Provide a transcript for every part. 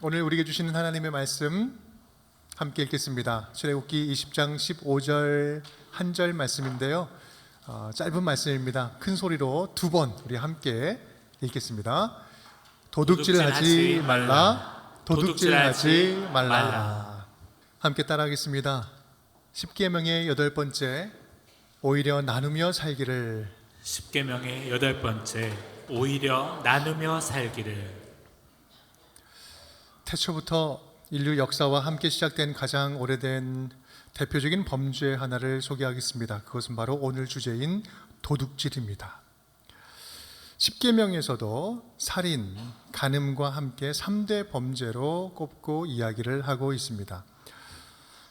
오늘 우리에게 주시는 하나님의 말씀 함께 읽겠습니다. 출애굽기 20장 15절 한 절 말씀인데요, 짧은 말씀입니다. 큰 소리로 두 번 우리 함께 읽겠습니다. 도둑질하지 말라, 도둑질하지 말라. 함께 따라하겠습니다. 십계명의 여덟 번째, 오히려 나누며 살기를. 십계명의 여덟 번째, 오히려 나누며 살기를. 태초부터 인류 역사와 함께 시작된 가장 오래된 대표적인 범죄 하나를 소개하겠습니다. 그것은 바로 오늘 주제인 도둑질입니다. 십계명에서도 살인, 간음과 함께 3대 범죄로 꼽고 이야기를 하고 있습니다.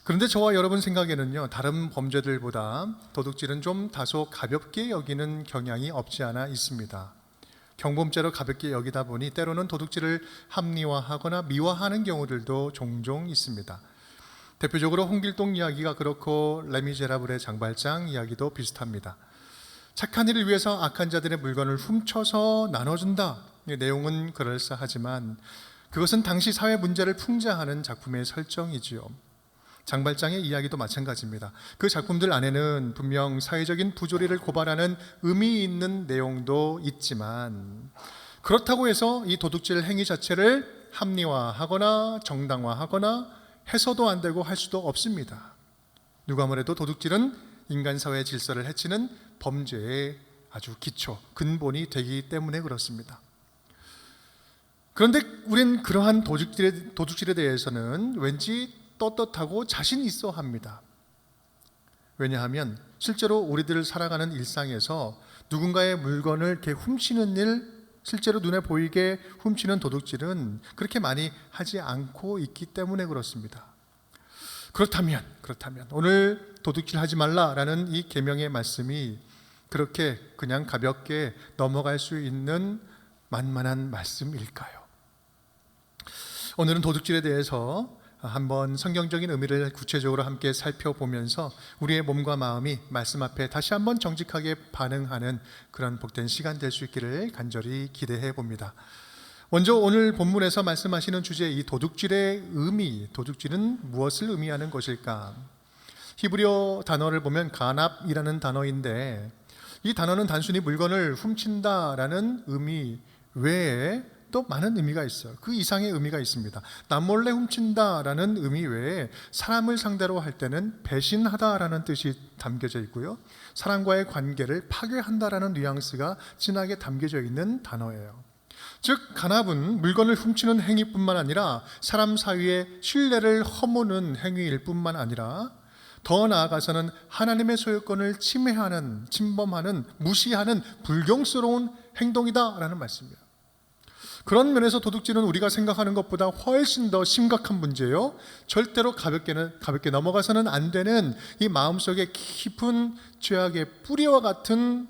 그런데 저와 여러분 생각에는요, 다른 범죄들보다 도둑질은 좀 다소 가볍게 여기는 경향이 없지 않아 있습니다. 경범죄로 가볍게 여기다 보니 때로는 도둑질을 합리화하거나 미화하는 경우들도 종종 있습니다. 대표적으로 홍길동 이야기가 그렇고 레미제라블의 장발장 이야기도 비슷합니다. 착한 일을 위해서 악한 자들의 물건을 훔쳐서 나눠준다. 내용은 그럴싸하지만 그것은 당시 사회 문제를 풍자하는 작품의 설정이지요. 장발장의 이야기도 마찬가지입니다. 그 작품들 안에는 분명 사회적인 부조리를 고발하는 의미 있는 내용도 있지만 그렇다고 해서 이 도둑질 행위 자체를 합리화하거나 정당화하거나 해서도 안 되고 할 수도 없습니다. 누가 뭐래도 도둑질은 인간 사회의 질서를 해치는 범죄의 아주 기초, 근본이 되기 때문에 그렇습니다. 그런데 우린 그러한 도둑질에 대해서는 왠지 떳떳하고 자신 있어 합니다. 왜냐하면 실제로 우리들 살아가는 일상에서 누군가의 물건을 이렇게 훔치는 일, 실제로 눈에 보이게 훔치는 도둑질은 그렇게 많이 하지 않고 있기 때문에 그렇습니다. 그렇다면 오늘 도둑질하지 말라라는 이 계명의 말씀이 그렇게 그냥 가볍게 넘어갈 수 있는 만만한 말씀일까요? 오늘은 도둑질에 대해서 한번 성경적인 의미를 구체적으로 함께 살펴보면서 우리의 몸과 마음이 말씀 앞에 다시 한번 정직하게 반응하는 그런 복된 시간 될 수 있기를 간절히 기대해 봅니다. 먼저 오늘 본문에서 말씀하시는 주제, 이 도둑질의 의미, 도둑질은 무엇을 의미하는 것일까? 히브리어 단어를 보면 가납이라는 단어인데 이 단어는 단순히 물건을 훔친다라는 의미 외에 또 많은 의미가 있어요. 그 이상의 의미가 있습니다. 남몰래 훔친다라는 의미 외에 사람을 상대로 할 때는 배신하다라는 뜻이 담겨져 있고요, 사람과의 관계를 파괴한다라는 뉘앙스가 진하게 담겨져 있는 단어예요. 즉 간압은 물건을 훔치는 행위뿐만 아니라 사람 사이의 신뢰를 허무는 행위일 뿐만 아니라 더 나아가서는 하나님의 소유권을 침해하는, 침범하는, 무시하는 불경스러운 행동이다라는 말씀이에요. 그런 면에서 도둑질은 우리가 생각하는 것보다 훨씬 더 심각한 문제예요. 절대로 가볍게 넘어가서는 안 되는 이 마음속에 깊은 죄악의 뿌리와 같은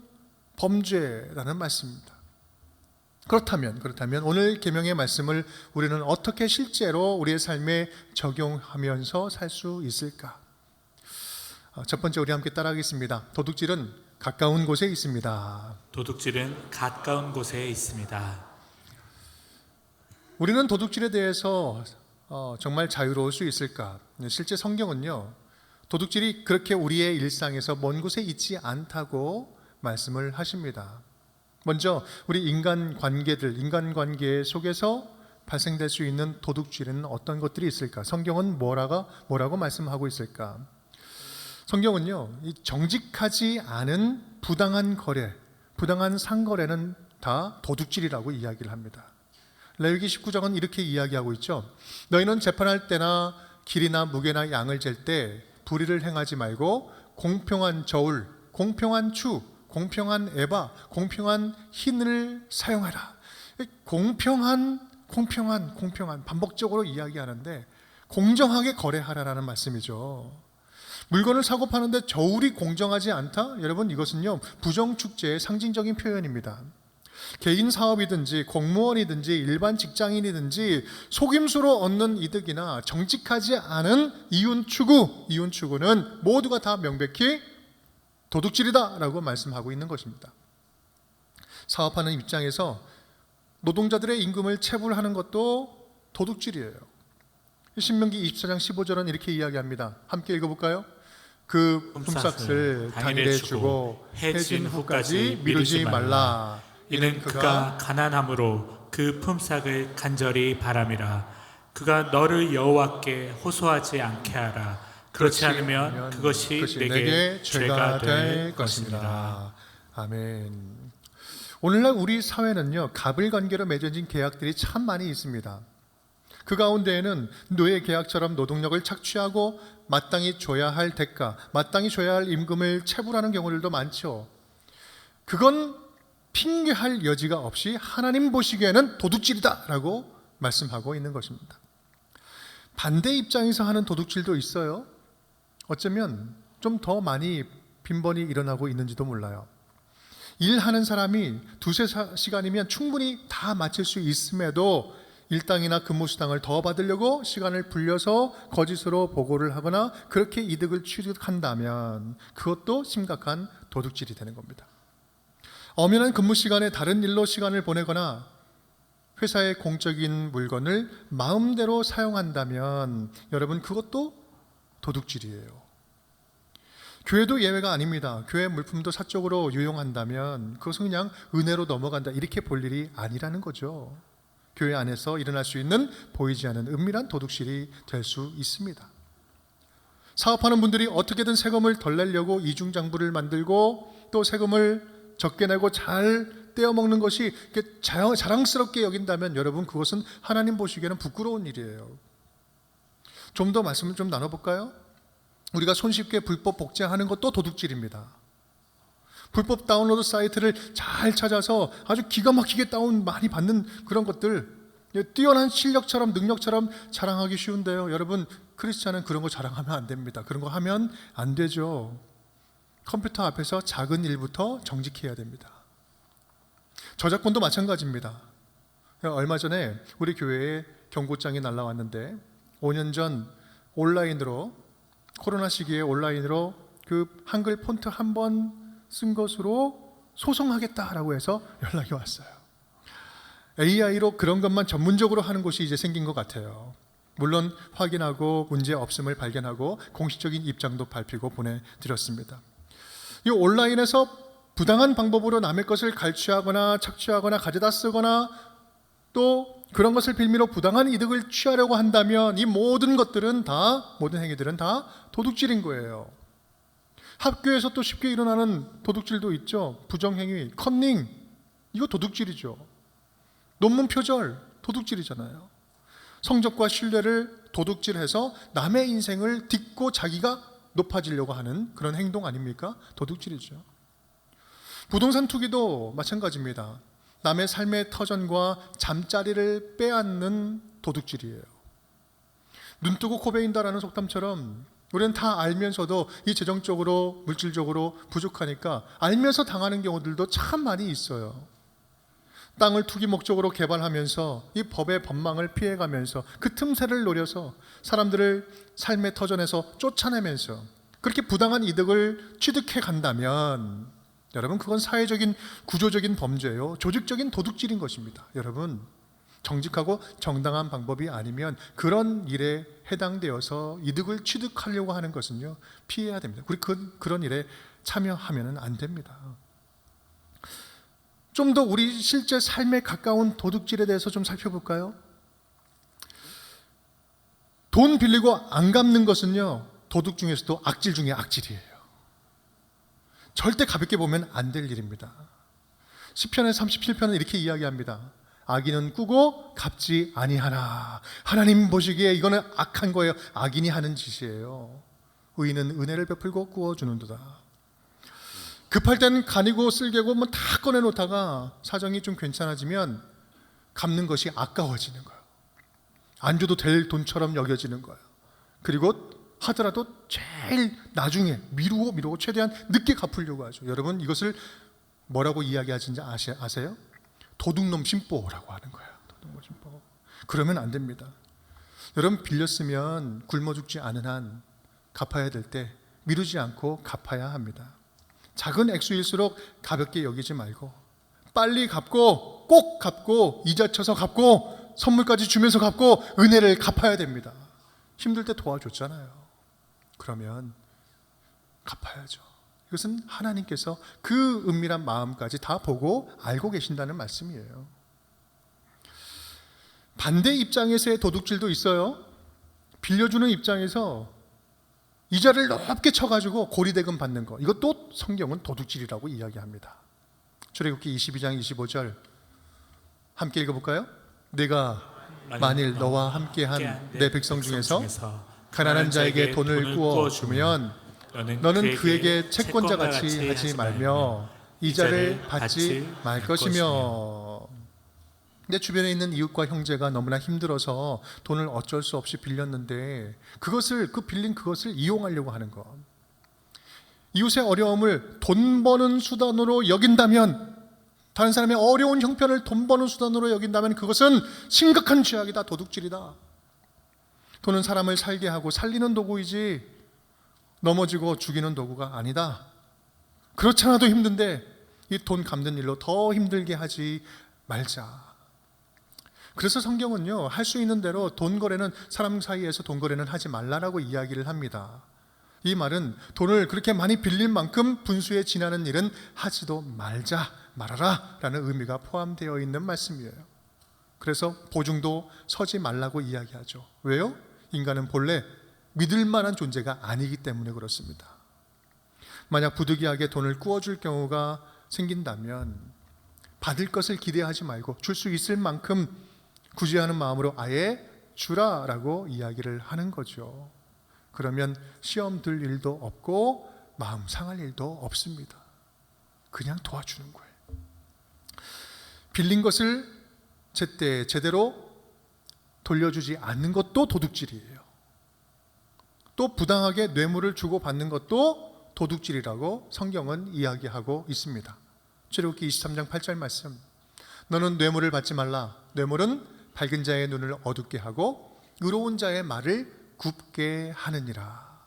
범죄라는 말씀입니다. 그렇다면 오늘 계명의 말씀을 우리는 어떻게 실제로 우리의 삶에 적용하면서 살 수 있을까? 첫 번째 우리 함께 따라하겠습니다. 도둑질은 가까운 곳에 있습니다. 도둑질은 가까운 곳에 있습니다. 우리는 도둑질에 대해서 정말 자유로울 수 있을까? 실제 성경은요, 도둑질이 그렇게 우리의 일상에서 먼 곳에 있지 않다고 말씀을 하십니다. 먼저 우리 인간관계 속에서 발생될 수 있는 도둑질에는 어떤 것들이 있을까? 성경은 뭐라고 말씀하고 있을까? 성경은요, 이 정직하지 않은 부당한 거래, 부당한 상거래는 다 도둑질이라고 이야기를 합니다. 레위기 19장은 이렇게 이야기하고 있죠. 너희는 재판할 때나 길이나 무게나 양을 잴 때 불의를 행하지 말고 공평한 저울, 공평한 추, 공평한 에바, 공평한 흰을 사용하라. 공평한 반복적으로 이야기하는데 공정하게 거래하라라는 말씀이죠. 물건을 사고 파는데 저울이 공정하지 않다? 여러분, 이것은요 부정축제의 상징적인 표현입니다. 개인 사업이든지 공무원이든지 일반 직장인이든지 속임수로 얻는 이득이나 정직하지 않은 이윤 추구는 모두가 다 명백히 도둑질이다라고 말씀하고 있는 것입니다. 사업하는 입장에서 노동자들의 임금을 체불하는 것도 도둑질이에요. 신명기 24장 15절은 이렇게 이야기합니다. 함께 읽어볼까요? 그 품삯을 당일에 주고 해진 후까지 미루지 말라. 이는 그가 가난함으로 그 품삯을 간절히 바람이라. 그가 너를 여호와께 호소하지 않게 하라. 그렇지 않으면 그것이 내게 죄가 될 것입니다. 아멘. 오늘날 우리 사회는요, 갑을 관계로 맺어진 계약들이 참 많이 있습니다. 그 가운데에는 노예 계약처럼 노동력을 착취하고 마땅히 줘야 할 대가, 마땅히 줘야 할 임금을 체불하는 경우들도 많죠. 그건 핑계할 여지가 없이 하나님 보시기에는 도둑질이다라고 말씀하고 있는 것입니다. 반대 입장에서 하는 도둑질도 있어요. 어쩌면 좀 더 많이 빈번히 일어나고 있는지도 몰라요. 일하는 사람이 두세 시간이면 충분히 다 마칠 수 있음에도 일당이나 근무수당을 더 받으려고 시간을 불려서 거짓으로 보고를 하거나 그렇게 이득을 취득한다면 그것도 심각한 도둑질이 되는 겁니다. 엄연한 근무 시간에 다른 일로 시간을 보내거나 회사의 공적인 물건을 마음대로 사용한다면 여러분 그것도 도둑질이에요. 교회도 예외가 아닙니다. 교회 물품도 사적으로 유용한다면 그것은 그냥 은혜로 넘어간다 이렇게 볼 일이 아니라는 거죠. 교회 안에서 일어날 수 있는 보이지 않는 은밀한 도둑질이 될 수 있습니다. 사업하는 분들이 어떻게든 세금을 덜 내려고 이중장부를 만들고 또 세금을 적게 내고 잘 떼어먹는 것이 자랑스럽게 여긴다면 여러분 그것은 하나님 보시기에는 부끄러운 일이에요. 좀 더 말씀을 좀 나눠볼까요? 우리가 손쉽게 불법 복제하는 것도 도둑질입니다. 불법 다운로드 사이트를 잘 찾아서 아주 기가 막히게 다운 많이 받는 그런 것들, 뛰어난 실력처럼 능력처럼 자랑하기 쉬운데요. 여러분 크리스찬은 그런 거 자랑하면 안 됩니다. 그런 거 하면 안 되죠. 컴퓨터 앞에서 작은 일부터 정직해야 됩니다. 저작권도 마찬가지입니다. 얼마 전에 우리 교회에 경고장이 날라왔는데 5년 전 온라인으로 코로나 시기에 온라인으로 그 한글 폰트 한 번 쓴 것으로 소송하겠다라고 해서 연락이 왔어요. AI로 그런 것만 전문적으로 하는 곳이 이제 생긴 것 같아요. 물론 확인하고 문제 없음을 발견하고 공식적인 입장도 밝히고 보내드렸습니다. 이 온라인에서 부당한 방법으로 남의 것을 갈취하거나 착취하거나 가져다 쓰거나 또 그런 것을 빌미로 부당한 이득을 취하려고 한다면 이 모든 행위들은 다 도둑질인 거예요. 학교에서 또 쉽게 일어나는 도둑질도 있죠. 부정행위, 컨닝, 이거 도둑질이죠. 논문 표절, 도둑질이잖아요. 성적과 신뢰를 도둑질해서 남의 인생을 딛고 자기가 높아지려고 하는 그런 행동 아닙니까? 도둑질이죠. 부동산 투기도 마찬가지입니다. 남의 삶의 터전과 잠자리를 빼앗는 도둑질이에요. 눈뜨고 코 베인다라는 속담처럼 우리는 다 알면서도 이 재정적으로 물질적으로 부족하니까 알면서 당하는 경우들도 참 많이 있어요. 땅을 투기 목적으로 개발하면서 이 법의 법망을 피해가면서 그 틈새를 노려서 사람들을 삶의 터전에서 쫓아내면서 그렇게 부당한 이득을 취득해 간다면 여러분 그건 사회적인 구조적인 범죄요, 조직적인 도둑질인 것입니다. 여러분 정직하고 정당한 방법이 아니면 그런 일에 해당되어서 이득을 취득하려고 하는 것은요 피해야 됩니다. 우리 그런 일에 참여하면 안 됩니다. 좀 더 우리 실제 삶에 가까운 도둑질에 대해서 좀 살펴볼까요? 돈 빌리고 안 갚는 것은요 도둑 중에서도 악질 중에 악질이에요. 절대 가볍게 보면 안 될 일입니다. 시편의 37편은 이렇게 이야기합니다. 악인은 꾸고 갚지 아니하나. 하나님 보시기에 이거는 악한 거예요. 악인이 하는 짓이에요. 의인은 은혜를 베풀고 꾸어주는도다. 급할 때는 간이고 쓸개고 뭐 다 꺼내놓다가 사정이 좀 괜찮아지면 갚는 것이 아까워지는 거예요. 안 줘도 될 돈처럼 여겨지는 거예요. 그리고 하더라도 제일 나중에 미루고 최대한 늦게 갚으려고 하죠. 여러분 이것을 뭐라고 이야기하시는지 아세요? 도둑놈 심보라고 하는 거예요. 도둑놈 심보. 그러면 안 됩니다. 여러분 빌렸으면 굶어 죽지 않은 한 갚아야 될 때 미루지 않고 갚아야 합니다. 작은 액수일수록 가볍게 여기지 말고 빨리 갚고 꼭 갚고 이자 쳐서 갚고 선물까지 주면서 갚고 은혜를 갚아야 됩니다. 힘들 때 도와줬잖아요. 그러면 갚아야죠. 이것은 하나님께서 그 은밀한 마음까지 다 보고 알고 계신다는 말씀이에요. 반대 입장에서의 도둑질도 있어요. 빌려주는 입장에서 이자를 높게 쳐가지고 고리대금 받는 거, 이것도 성경은 도둑질이라고 이야기합니다. 출애굽기 22장 25절 함께 읽어볼까요? 내가 만일 너와 함께한 내 백성 중에서 가난한 자에게 돈을 꾸어 주면 너는 그에게 채권자 같이 하지 말며 이자를 받지 말 것이며. 내 주변에 있는 이웃과 형제가 너무나 힘들어서 돈을 어쩔 수 없이 빌렸는데 그 빌린 그것을 이용하려고 하는 것, 이웃의 어려움을 돈 버는 수단으로 여긴다면, 다른 사람의 어려운 형편을 돈 버는 수단으로 여긴다면 그것은 심각한 죄악이다, 도둑질이다. 돈은 사람을 살게 하고 살리는 도구이지 넘어지고 죽이는 도구가 아니다. 그렇잖아도 힘든데 이 돈 갚는 일로 더 힘들게 하지 말자. 그래서 성경은요, 할 수 있는 대로 돈 거래는, 사람 사이에서 돈 거래는 하지 말라라고 이야기를 합니다. 이 말은 돈을 그렇게 많이 빌릴 만큼 분수에 지나는 일은 하지도 말아라 라는 의미가 포함되어 있는 말씀이에요. 그래서 보증도 서지 말라고 이야기하죠. 왜요? 인간은 본래 믿을 만한 존재가 아니기 때문에 그렇습니다. 만약 부득이하게 돈을 꾸어줄 경우가 생긴다면 받을 것을 기대하지 말고 줄 수 있을 만큼 구제하는 마음으로 아예 주라라고 이야기를 하는 거죠. 그러면 시험 들 일도 없고 마음 상할 일도 없습니다. 그냥 도와주는 거예요. 빌린 것을 제때 제대로 돌려주지 않는 것도 도둑질이에요. 또 부당하게 뇌물을 주고 받는 것도 도둑질이라고 성경은 이야기하고 있습니다. 출애굽기 23장 8절 말씀, 너는 뇌물을 받지 말라. 뇌물은 밝은 자의 눈을 어둡게 하고 의로운 자의 말을 굽게 하느니라.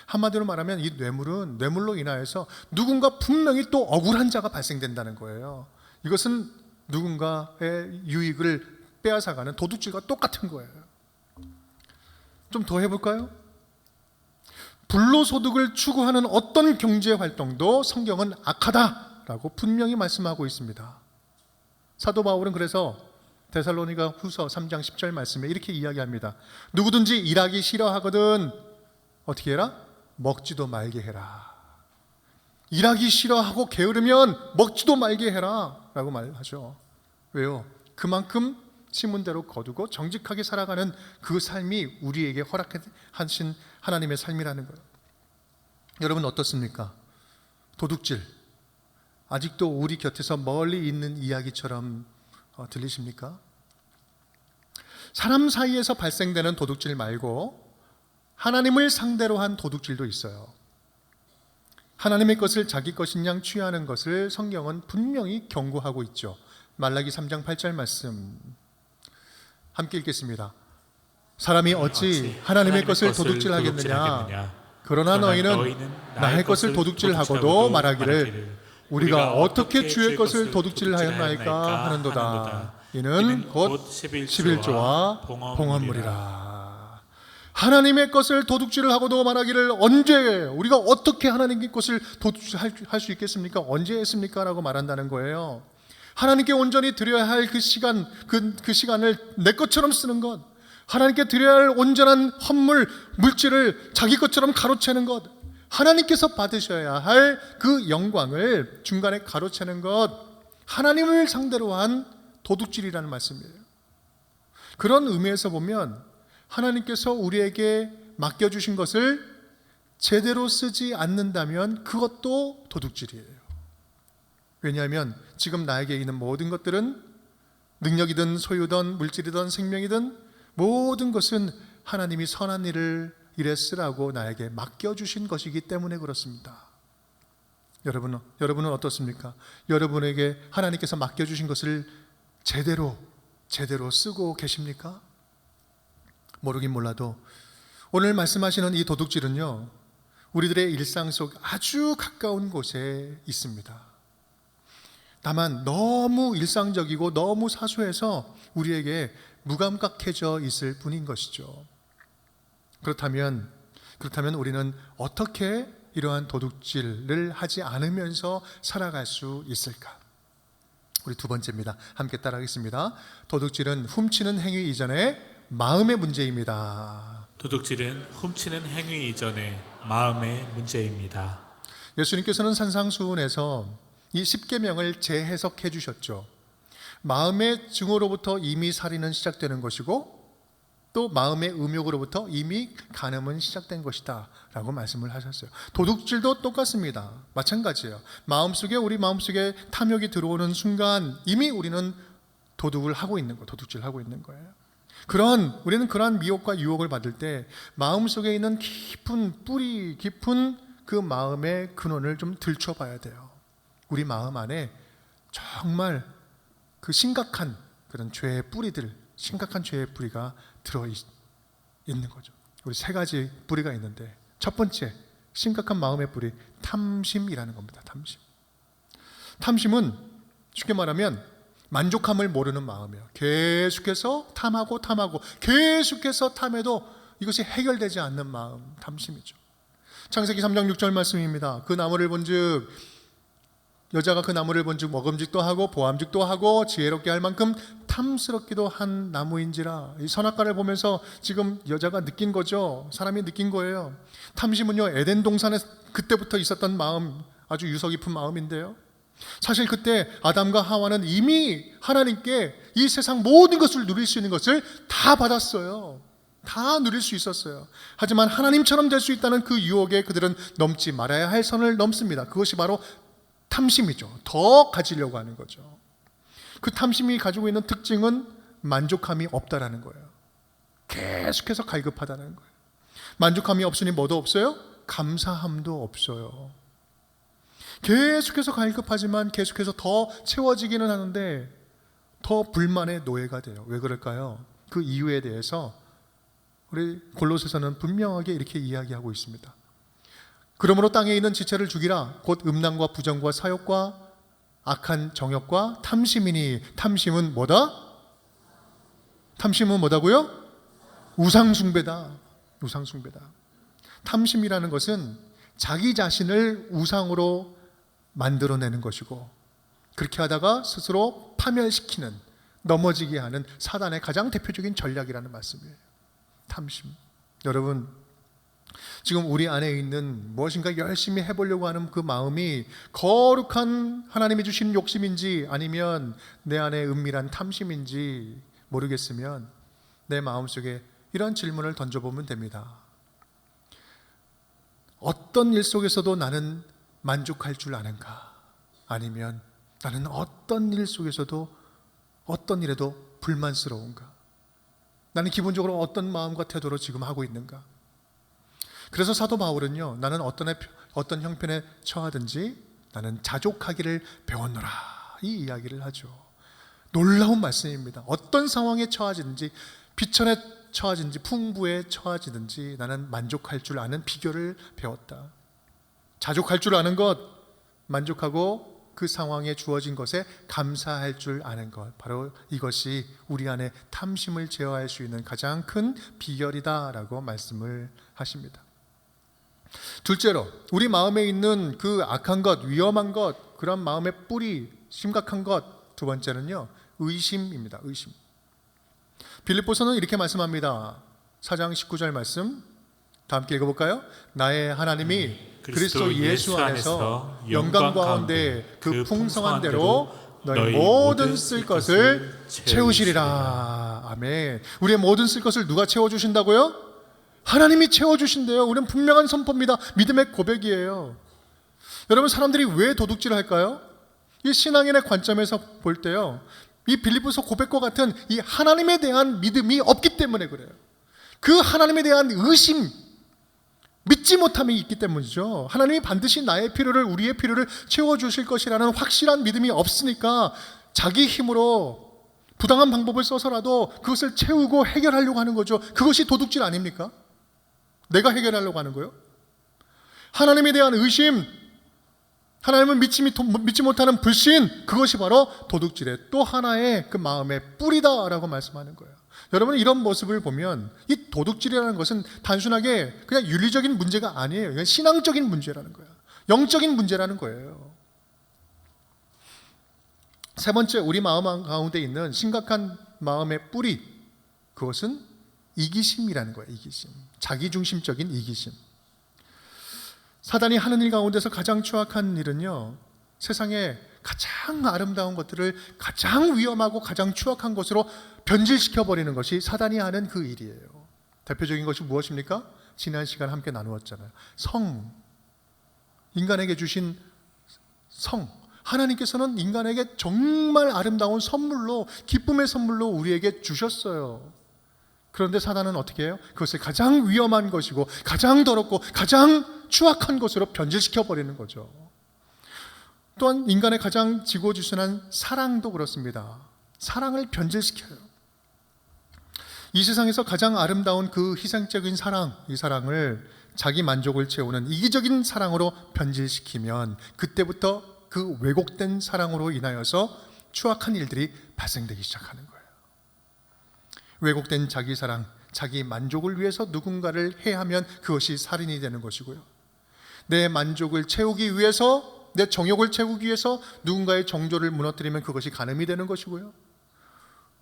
한마디로 말하면 이 뇌물은, 뇌물로 인하여서 누군가 분명히 또 억울한 자가 발생된다는 거예요. 이것은 누군가의 유익을 빼앗아가는 도둑질과 똑같은 거예요. 좀 더 해볼까요? 불로소득을 추구하는 어떤 경제활동도 성경은 악하다라고 분명히 말씀하고 있습니다. 사도 바울은 그래서 데살로니가 후서 3장 10절 말씀에 이렇게 이야기합니다. 누구든지 일하기 싫어하거든 어떻게 해라? 먹지도 말게 해라. 일하기 싫어하고 게으르면 먹지도 말게 해라 라고 말하죠. 왜요? 그만큼 신문대로 거두고 정직하게 살아가는 그 삶이 우리에게 허락하신 하나님의 삶이라는 거예요. 여러분 어떻습니까? 도둑질, 아직도 우리 곁에서 멀리 있는 이야기처럼 들리십니까? 사람 사이에서 발생되는 도둑질 말고 하나님을 상대로 한 도둑질도 있어요. 하나님의 것을 자기 것인 양 취하는 것을 성경은 분명히 경고하고 있죠. 말라기 3장 8절 말씀 함께 읽겠습니다. 사람이 어찌 하나님의 것을 도둑질하겠느냐? 그러나 너희는 나의 것을 도둑질하고도 말하기를 우리가 어떻게 주의 것을 도둑질하였나이까 하는도다. 이는 곧 11조와 봉헌물이라. 하나님의 것을 도둑질을 하고도 말하기를 언제, 우리가 어떻게 하나님의 것을 도둑질할 수 있겠습니까? 언제 했습니까? 라고 말한다는 거예요. 하나님께 온전히 드려야 할 그 시간, 그 시간을 내 것처럼 쓰는 것, 하나님께 드려야 할 온전한 헌물, 물질을 자기 것처럼 가로채는 것, 하나님께서 받으셔야 할 그 영광을 중간에 가로채는 것, 하나님을 상대로 한 도둑질이라는 말씀이에요. 그런 의미에서 보면 하나님께서 우리에게 맡겨주신 것을 제대로 쓰지 않는다면 그것도 도둑질이에요. 왜냐하면 지금 나에게 있는 모든 것들은 능력이든 소유든 물질이든 생명이든 모든 것은 하나님이 선한 일에 쓰라고 나에게 맡겨주신 것이기 때문에 그렇습니다. 여러분은 어떻습니까? 여러분에게 하나님께서 맡겨주신 것을 제대로 쓰고 계십니까? 모르긴 몰라도 오늘 말씀하시는 이 도둑질은요, 우리들의 일상 속 아주 가까운 곳에 있습니다. 다만 너무 일상적이고 너무 사소해서 우리에게 무감각해져 있을 뿐인 것이죠. 그렇다면 우리는 어떻게 이러한 도둑질을 하지 않으면서 살아갈 수 있을까? 우리 두 번째입니다. 함께 따라하겠습니다. 도둑질은 훔치는 행위 이전에 마음의 문제입니다. 도둑질은 훔치는 행위 이전에 마음의 문제입니다. 예수님께서는 산상수훈에서 이 10계명을 재해석해 주셨죠. 마음의 증오로부터 이미 살인은 시작되는 것이고 또 마음의 음욕으로부터 이미 간음은 시작된 것이다 라고 말씀을 하셨어요. 도둑질도 똑같습니다. 마찬가지예요. 우리 마음속에 탐욕이 들어오는 순간 이미 우리는 도둑질하고 있는 거예요. 우리는 그러한 미혹과 유혹을 받을 때 마음속에 있는 뿌리 깊은 그 마음의 근원을 좀 들춰봐야 돼요. 우리 마음 안에 정말 그 심각한 그런 심각한 죄의 뿌리가 들어있는 거죠. 우리 세 가지 뿌리가 있는데 첫 번째 심각한 마음의 뿌리, 탐심이라는 겁니다. 탐심은 쉽게 말하면 만족함을 모르는 마음이에요. 계속해서 탐하고 계속해서 탐해도 이것이 해결되지 않는 마음, 탐심이죠. 창세기 3장 6절 말씀입니다. 여자가 그 나무를 본즉 먹음직도 하고 보암직도 하고 지혜롭게 할 만큼 탐스럽기도 한 나무인지라. 이 선악과를 보면서 지금 여자가 느낀 거죠. 사람이 느낀 거예요. 탐심은요, 에덴 동산에 그때부터 있었던 마음, 아주 유서 깊은 마음인데요. 사실 그때 아담과 하와는 이미 하나님께 이 세상 모든 것을 누릴 수 있는 것을 다 받았어요. 다 누릴 수 있었어요. 하지만 하나님처럼 될 수 있다는 그 유혹에 그들은 넘지 말아야 할 선을 넘습니다. 그것이 바로 탐심이죠. 더 가지려고 하는 거죠. 그 탐심이 가지고 있는 특징은 만족함이 없다라는 거예요. 계속해서 갈급하다는 거예요. 만족함이 없으니 뭐도 없어요? 감사함도 없어요. 계속해서 갈급하지만 계속해서 더 채워지기는 하는데 더 불만의 노예가 돼요. 왜 그럴까요? 그 이유에 대해서 우리 골로새서는 분명하게 이렇게 이야기하고 있습니다. 그러므로 땅에 있는 지체를 죽이라. 곧 음란과 부정과 사욕과 악한 정욕과 탐심이니. 탐심은 뭐다? 탐심은 뭐다고요? 우상숭배다. 탐심이라는 것은 자기 자신을 우상으로 만들어내는 것이고, 그렇게 하다가 스스로 파멸시키는, 넘어지게 하는 사단의 가장 대표적인 전략이라는 말씀이에요. 탐심. 여러분, 지금 우리 안에 있는 무엇인가 열심히 해보려고 하는 그 마음이 거룩한 하나님이 주신 욕심인지 아니면 내 안에 은밀한 탐심인지 모르겠으면 내 마음속에 이런 질문을 던져보면 됩니다. 어떤 일 속에서도 나는 만족할 줄 아는가? 아니면 나는 어떤 일 속에서도 어떤 일에도 불만스러운가? 나는 기본적으로 어떤 마음과 태도로 지금 하고 있는가? 그래서 사도 바울은요, 나는 어떤 형편에 처하든지 나는 자족하기를 배웠노라, 이 이야기를 하죠. 놀라운 말씀입니다. 어떤 상황에 처하든지, 비천에 처하든지 풍부에 처하든지 나는 만족할 줄 아는 비결을 배웠다. 자족할 줄 아는 것, 만족하고 그 상황에 주어진 것에 감사할 줄 아는 것, 바로 이것이 우리 안에 탐심을 제어할 수 있는 가장 큰 비결이다라고 말씀을 하십니다. 둘째로, 우리 마음에 있는 그 악한 것, 위험한 것, 그런 마음의 뿌리, 심각한 것, 두 번째는요, 의심입니다. 의심. 빌립보서는 이렇게 말씀합니다. 4장 19절 말씀 다 함께 읽어볼까요? 나의 하나님이 그리스도 예수 안에서 영광 가운데 그 풍성한 대로 너희 모든 쓸 것을 채우시리라. 아멘. 우리의 모든 쓸 것을 누가 채워주신다고요? 하나님이 채워주신대요. 우리는 분명한 선포입니다. 믿음의 고백이에요. 여러분, 사람들이 왜 도둑질을 할까요? 이 신앙인의 관점에서 볼 때요, 이 빌립보서 고백과 같은 이 하나님에 대한 믿음이 없기 때문에 그래요. 그 하나님에 대한 의심, 믿지 못함이 있기 때문이죠. 하나님이 반드시 나의 필요를, 우리의 필요를 채워주실 것이라는 확실한 믿음이 없으니까 자기 힘으로 부당한 방법을 써서라도 그것을 채우고 해결하려고 하는 거죠. 그것이 도둑질 아닙니까? 내가 해결하려고 하는 거요. 하나님에 대한 의심, 하나님을 믿지 못하는 불신, 그것이 바로 도둑질의 또 하나의 그 마음의 뿌리다라고 말씀하는 거예요. 여러분, 이런 모습을 보면 이 도둑질이라는 것은 단순하게 그냥 윤리적인 문제가 아니에요. 이건 신앙적인 문제라는 거예요. 영적인 문제라는 거예요. 세 번째, 우리 마음 가운데 있는 심각한 마음의 뿌리, 그것은 이기심이라는 거예요. 이기심, 자기중심적인 이기심. 사단이 하는 일 가운데서 가장 추악한 일은요, 세상에 가장 아름다운 것들을 가장 위험하고 가장 추악한 것으로 변질시켜버리는 것이 사단이 하는 그 일이에요. 대표적인 것이 무엇입니까? 지난 시간 함께 나누었잖아요. 성, 인간에게 주신 성, 하나님께서는 인간에게 정말 아름다운 선물로, 기쁨의 선물로 우리에게 주셨어요. 그런데 사단은 어떻게 해요? 그것을 가장 위험한 것이고 가장 더럽고 가장 추악한 것으로 변질시켜버리는 거죠. 또한 인간의 가장 지고지순한 사랑도 그렇습니다. 사랑을 변질시켜요. 이 세상에서 가장 아름다운 그 희생적인 사랑, 이 사랑을 자기 만족을 채우는 이기적인 사랑으로 변질시키면 그때부터 그 왜곡된 사랑으로 인하여서 추악한 일들이 발생되기 시작하는 거예요. 왜곡된 자기 사랑, 자기 만족을 위해서 누군가를 해하면 그것이 살인이 되는 것이고요. 내 만족을 채우기 위해서, 내 정욕을 채우기 위해서 누군가의 정조를 무너뜨리면 그것이 간음이 되는 것이고요.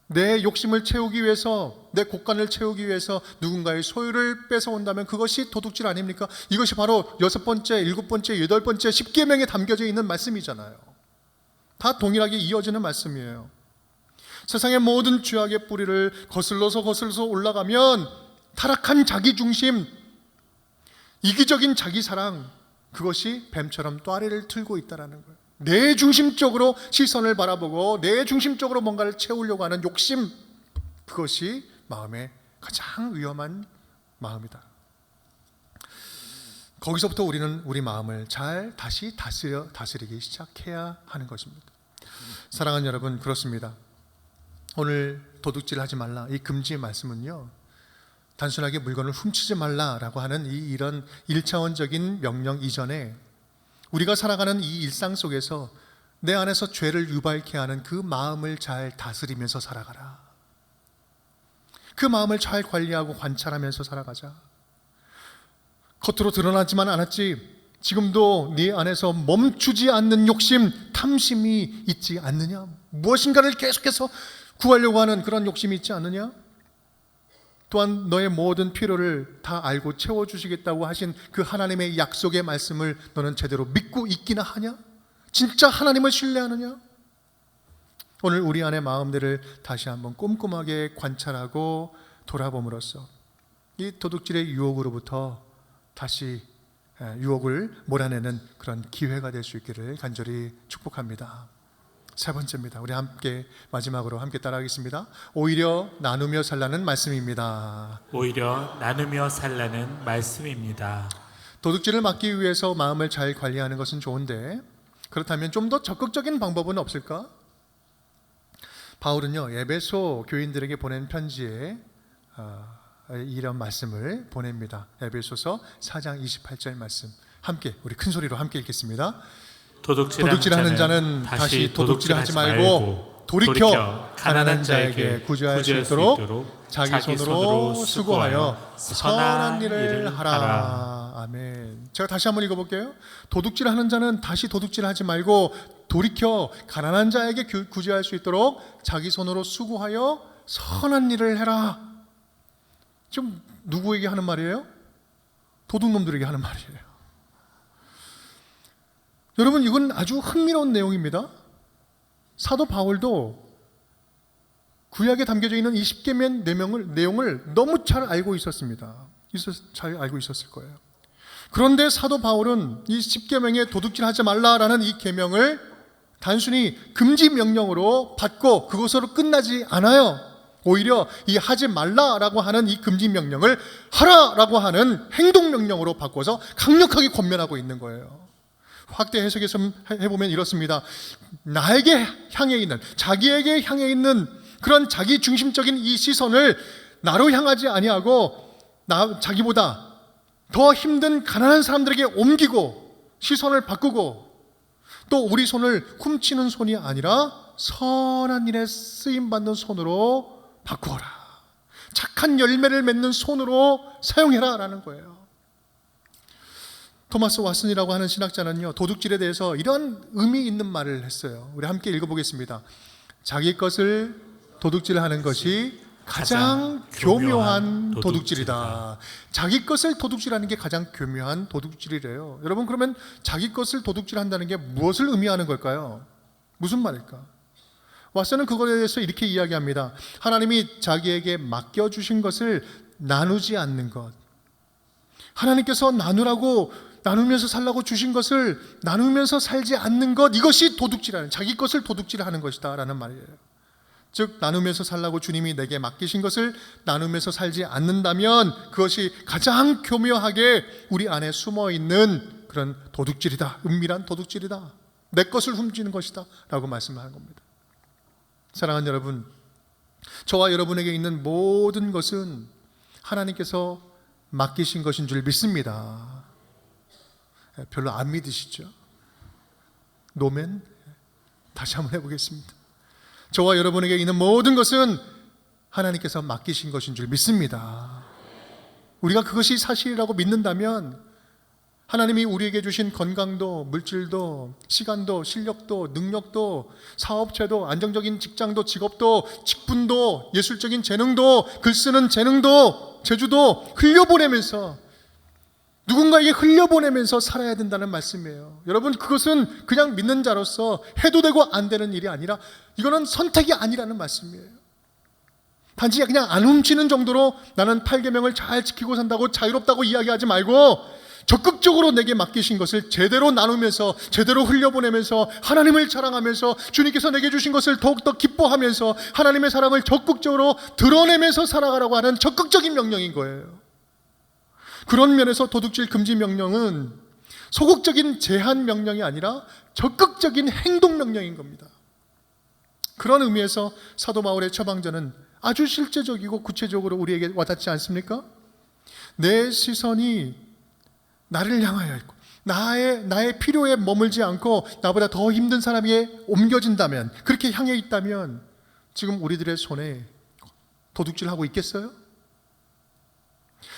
내 욕심을 채우기 위해서, 내 곡간을 채우기 위해서 누군가의 소유를 뺏어온다면 그것이 도둑질 아닙니까? 이것이 바로 6번째, 7번째, 8번째 10계명에 담겨져 있는 말씀이잖아요. 다 동일하게 이어지는 말씀이에요. 세상의 모든 죄악의 뿌리를 거슬러서 올라가면 타락한 자기중심, 이기적인 자기사랑, 그것이 뱀처럼 또아리를 틀고 있다는 거예요. 내 중심적으로 시선을 바라보고 내 중심적으로 뭔가를 채우려고 하는 욕심, 그것이 마음의 가장 위험한 마음이다. 거기서부터 우리는 우리 마음을 잘 다시 다스리기 시작해야 하는 것입니다. 사랑하는 여러분, 그렇습니다. 오늘 도둑질하지 말라, 이 금지의 말씀은요, 단순하게 물건을 훔치지 말라라고 하는 이런 1차원적인 명령 이전에 우리가 살아가는 이 일상 속에서 내 안에서 죄를 유발케 하는 그 마음을 잘 다스리면서 살아가라. 그 마음을 잘 관리하고 관찰하면서 살아가자. 겉으로 드러나지만 않았지 지금도 네 안에서 멈추지 않는 욕심, 탐심이 있지 않느냐? 무엇인가를 계속해서 구하려고 하는 그런 욕심이 있지 않느냐? 또한 너의 모든 필요를 다 알고 채워주시겠다고 하신 그 하나님의 약속의 말씀을 너는 제대로 믿고 있기나 하냐? 진짜 하나님을 신뢰하느냐? 오늘 우리 안의 마음들을 다시 한번 꼼꼼하게 관찰하고 돌아봄으로써 이 도둑질의 유혹으로부터 다시 유혹을 몰아내는 그런 기회가 될 수 있기를 간절히 축복합니다. 세 번째입니다. 우리 함께 마지막으로 함께 따라하겠습니다. 오히려 나누며 살라는 말씀입니다. 오히려 나누며 살라는 말씀입니다. 도둑질을 막기 위해서 마음을 잘 관리하는 것은 좋은데 그렇다면 좀 더 적극적인 방법은 없을까? 바울은요, 에베소 교인들에게 보낸 편지에 이런 말씀을 보냅니다. 에베소서 4장 28절 말씀, 함께 우리 큰 소리로 함께 읽겠습니다. 도둑질하는 자는 다시 도둑질하지 말고 돌이켜 가난한 자에게 구제할 수 있도록 자기 손으로 수고하여 선한 일을 하라. 아멘. 제가 다시 한번 읽어볼게요. 도둑질하는 자는 다시 도둑질하지 말고 돌이켜 가난한 자에게 구제할 수 있도록 자기 손으로 수고하여 선한 일을 해라. 지금 누구에게 하는 말이에요? 도둑놈들에게 하는 말이에요. 여러분, 이건 아주 흥미로운 내용입니다. 사도 바울도 구약에 담겨져 있는 이 10계명 내용을 너무 잘 알고 있었습니다. 잘 알고 있었을 거예요. 그런데 사도 바울은 이 10계명에 도둑질하지 말라라는 이 계명을 단순히 금지 명령으로 받고 그것으로 끝나지 않아요. 오히려 이 하지 말라라고 하는 이 금지 명령을 하라라고 하는 행동 명령으로 바꿔서 강력하게 권면하고 있는 거예요. 확대 해석해서 해보면 이렇습니다. 나에게 향해 있는, 자기에게 향해 있는 그런 자기 중심적인 이 시선을 나로 향하지 아니하고 자기보다 더 힘든 가난한 사람들에게 옮기고 시선을 바꾸고 또 우리 손을 훔치는 손이 아니라 선한 일에 쓰임받는 손으로 바꾸어라. 착한 열매를 맺는 손으로 사용해라 라는 거예요. 토마스 왓슨이라고 하는 신학자는요, 도둑질에 대해서 이런 의미 있는 말을 했어요. 우리 함께 읽어보겠습니다. 자기 것을 도둑질하는 것이 가장 교묘한 도둑질이다. 자기 것을 도둑질하는 게 가장 교묘한 도둑질이래요. 여러분, 그러면 자기 것을 도둑질한다는 게 무엇을 의미하는 걸까요? 무슨 말일까? 왓슨은 그거에 대해서 이렇게 이야기합니다. 하나님이 자기에게 맡겨주신 것을 나누지 않는 것, 하나님께서 나누면서 살라고 주신 것을 나누면서 살지 않는 것, 이것이 도둑질하는, 자기 것을 도둑질하는 것이다 라는 말이에요. 즉 나누면서 살라고 주님이 내게 맡기신 것을 나누면서 살지 않는다면 그것이 가장 교묘하게 우리 안에 숨어있는 그런 도둑질이다, 은밀한 도둑질이다, 내 것을 훔치는 것이다 라고 말씀하는 겁니다. 사랑하는 여러분, 저와 여러분에게 있는 모든 것은 하나님께서 맡기신 것인 줄 믿습니다. 별로 안 믿으시죠? 노멘? 다시 한번 해보겠습니다. 저와 여러분에게 있는 모든 것은 하나님께서 맡기신 것인 줄 믿습니다. 우리가 그것이 사실이라고 믿는다면 하나님이 우리에게 주신 건강도, 물질도, 시간도, 실력도, 능력도, 사업체도, 안정적인 직장도, 직업도, 직분도, 예술적인 재능도, 글쓰는 재능도, 재주도 흘려보내면서, 누군가에게 흘려보내면서 살아야 된다는 말씀이에요. 여러분, 그것은 그냥 믿는 자로서 해도 되고 안 되는 일이 아니라 이거는 선택이 아니라는 말씀이에요. 단지 그냥 안 훔치는 정도로 나는 8계명을 잘 지키고 산다고 자유롭다고 이야기하지 말고 적극적으로 내게 맡기신 것을 제대로 나누면서, 제대로 흘려보내면서, 하나님을 자랑하면서, 주님께서 내게 주신 것을 더욱더 기뻐하면서 하나님의 사랑을 적극적으로 드러내면서 살아가라고 하는 적극적인 명령인 거예요. 그런 면에서 도둑질 금지 명령은 소극적인 제한 명령이 아니라 적극적인 행동 명령인 겁니다. 그런 의미에서 사도 바울의 처방전은 아주 실제적이고 구체적으로 우리에게 와닿지 않습니까? 내 시선이 나를 향하여 있고 나의 필요에 머물지 않고 나보다 더 힘든 사람에게 옮겨진다면, 그렇게 향해 있다면 지금 우리들의 손에 도둑질하고 있겠어요?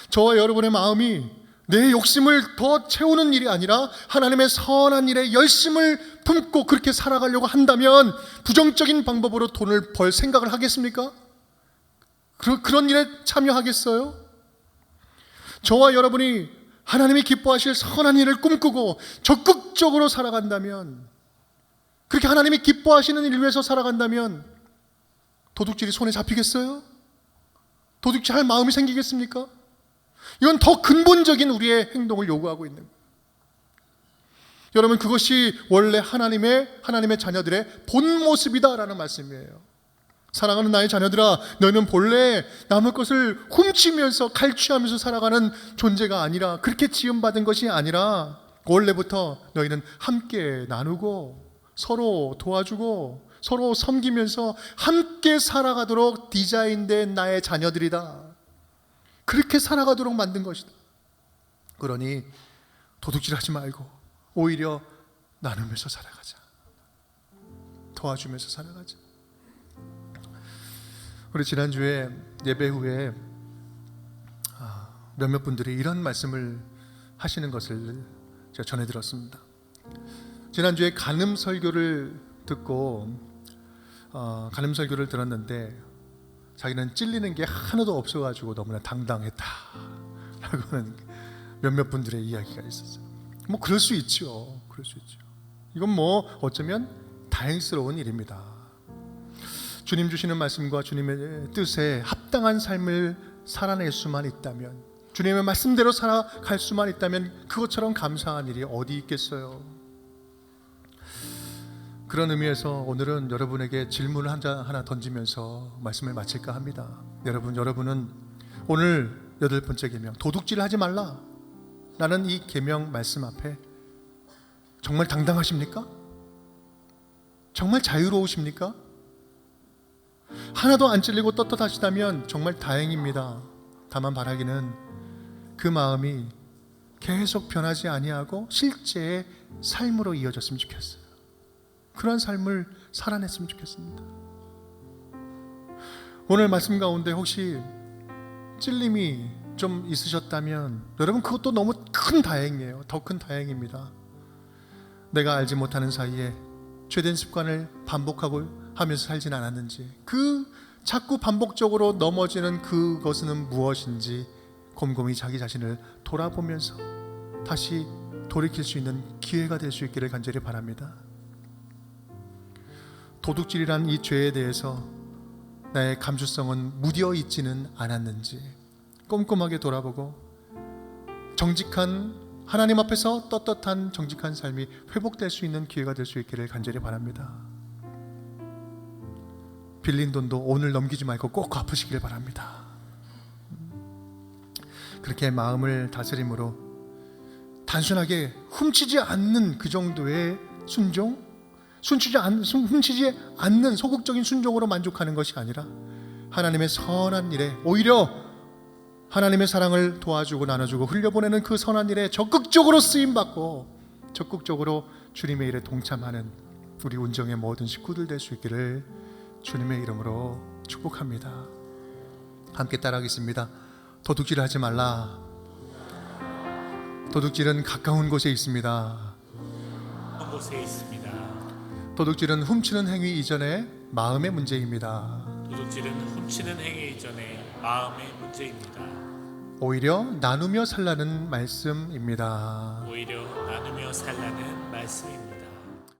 저와 여러분의 마음이 내 욕심을 더 채우는 일이 아니라 하나님의 선한 일에 열심을 품고 그렇게 살아가려고 한다면 부정적인 방법으로 돈을 벌 생각을 하겠습니까? 그런 일에 참여하겠어요? 저와 여러분이 하나님이 기뻐하실 선한 일을 꿈꾸고 적극적으로 살아간다면, 그렇게 하나님이 기뻐하시는 일을 위해서 살아간다면 도둑질이 손에 잡히겠어요? 도둑질할 마음이 생기겠습니까? 이건 더 근본적인 우리의 행동을 요구하고 있는 거예요. 여러분, 그것이 원래 하나님의 자녀들의 본 모습이다라는 말씀이에요. 사랑하는 나의 자녀들아, 너희는 본래 남의 것을 훔치면서 칼취하면서 살아가는 존재가 아니라, 그렇게 지음받은 것이 아니라 원래부터 너희는 함께 나누고 서로 도와주고 서로 섬기면서 함께 살아가도록 디자인된 나의 자녀들이다. 그렇게 살아가도록 만든 것이다. 그러니 도둑질하지 말고 오히려 나누면서 살아가자. 도와주면서 살아가자. 우리 지난주에 예배 후에 몇몇 분들이 이런 말씀을 하시는 것을 제가 전해 들었습니다. 지난주에 간음 설교를 듣고 간음 설교를 들었는데 자기는 찔리는 게 하나도 없어가지고 너무나 당당했다 라고 하는 몇몇 분들의 이야기가 있었어요. 뭐 그럴 수 있죠. 이건 뭐 어쩌면 다행스러운 일입니다. 주님 주시는 말씀과 주님의 뜻에 합당한 삶을 살아낼 수만 있다면, 주님의 말씀대로 살아갈 수만 있다면 그것처럼 감사한 일이 어디 있겠어요. 그런 의미에서 오늘은 여러분에게 질문을 하나 던지면서 말씀을 마칠까 합니다. 여러분은 오늘 8번째 계명, 도둑질 하지 말라 라는 이 계명 말씀 앞에 정말 당당하십니까? 정말 자유로우십니까? 하나도 안 찔리고 떳떳하시다면 정말 다행입니다. 다만 바라기는 그 마음이 계속 변하지 아니하고 실제의 삶으로 이어졌으면 좋겠어요. 그런 삶을 살아냈으면 좋겠습니다. 오늘 말씀 가운데 혹시 찔림이 좀 있으셨다면 여러분, 그것도 너무 큰 다행이에요. 더 큰 다행입니다. 내가 알지 못하는 사이에 죄된 습관을 반복하고 하면서 살진 않았는지, 그 자꾸 반복적으로 넘어지는 그것은 무엇인지 곰곰이 자기 자신을 돌아보면서 다시 돌이킬 수 있는 기회가 될 수 있기를 간절히 바랍니다. 도둑질이란 이 죄에 대해서 나의 감수성은 무뎌 있지는 않았는지 꼼꼼하게 돌아보고 정직한, 하나님 앞에서 떳떳한 정직한 삶이 회복될 수 있는 기회가 될 수 있기를 간절히 바랍니다. 빌린 돈도 오늘 넘기지 말고 꼭 갚으시길 바랍니다. 그렇게 마음을 다스림으로 단순하게 훔치지 않는 그 정도의 순종, 훔치지 않는 소극적인 순종으로 만족하는 것이 아니라 하나님의 선한 일에, 오히려 하나님의 사랑을 도와주고 나눠주고 흘려보내는 그 선한 일에 적극적으로 쓰임받고 적극적으로 주님의 일에 동참하는 우리 운정의 모든 식구들 될 수 있기를 주님의 이름으로 축복합니다. 함께 따라하겠습니다. 도둑질하지 말라. 도둑질은 가까운 곳에 있습니다. 한 곳에 있습니다. 도둑질은 훔치는 행위 이전에 마음의 문제입니다. 도둑질은 훔치는 행위 이전에 마음의 문제입니다. 오히려 나누며 살라는 말씀입니다. 오히려 나누며 살라는 말씀입니다.